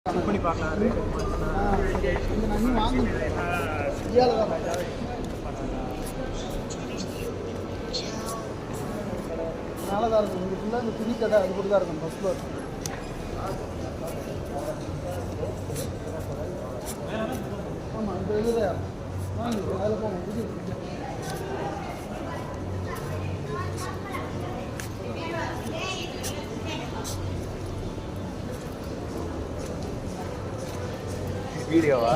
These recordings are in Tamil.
பண்ணி பார்க்கலாம். நல்லா தான் இருக்கும். இங்கே ஃபுல்லாக இந்த துணி கடை அது கூட தான் இருக்கும். ஃபஸ்ட் ஃப்ளோர் ஆமாம். இந்த இதில் வாங்க அதில் போங்க. இது வீடியோவா?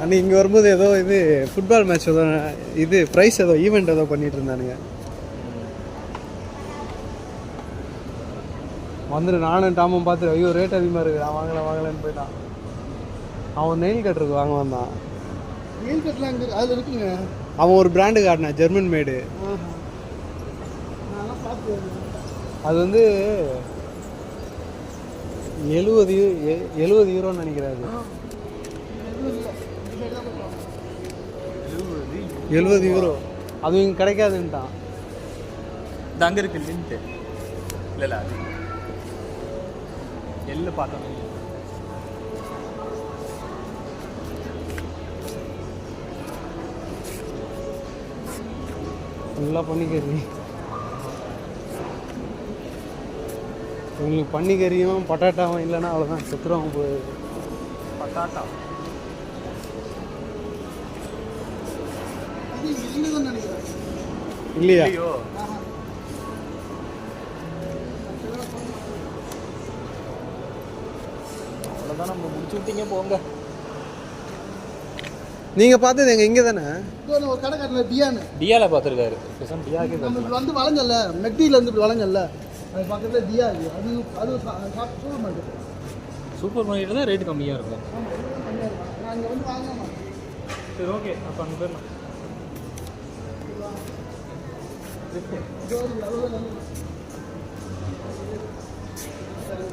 அன்றைக்கி இங்கே வரும்போது ஏதோ இது ஃபுட்பால் மேட்ச் ஏதோ இது ப்ரைஸ் ஏதோ ஈவெண்ட் ஏதோ பண்ணிகிட்டு இருந்தானுங்க. வந்துட்டு நானும் டாமும் பார்த்து ஐயோ ரேட் அதிகமாக இருக்குது, நான் வாங்கலைன்னு போயிட்டான். அவன் நெயில் கட்டருக்கு வாங்க வந்தான். நெயில் கட்டலாம் அங்கே அதில் இருக்குங்க. அவன் ஒரு பிராண்டு காட்டினான், ஜெர்மன் மேடு. நான் பார்த்து அது வந்து 70 யூரோன்னு நினைக்கிறாரு. 70 யூரோ. அது இங்கே கிடைக்காதுன்ட்டான். இது அங்கே இருக்கு லிங்க். இல்லை அது எள்ளு பார்த்தோம். ஃபுல்லாக பண்ணிக்கறி. உங்களுக்கு பன்னிக்கறியும் பட்டாட்டாவும் இல்லைன்னா அவ்வளோதான், செத்துருவாங்க போய். பட்டாட்டா இல்லையா? ஐயோ அவ்வளோதான், நம்ம முடிச்சு விட்டீங்க போங்க. நீங்கள் பார்த்தது எங்கள் இங்கே தானே? ஒரு கடை கட்டின டியான்னு டியாவில் பார்த்துருக்காரு. டியாக்கே நம்ம இப்படி வந்து வளைஞ்சல்ல, மெட்டியில் வந்து இப்படி வளைஞ்சல்ல, அது பக்கத்தில் டியா இருக்குது. அது சூப்பர் மார்க்கெட். சூப்பர் மார்க்கெட் தான் ரேட்டு கம்மியாக இருக்கும். நான் இங்கே வந்து வாங்கலாமா? சரி ஓகே, அப்போ அங்கே போயிடலாம். இது ஒரு 60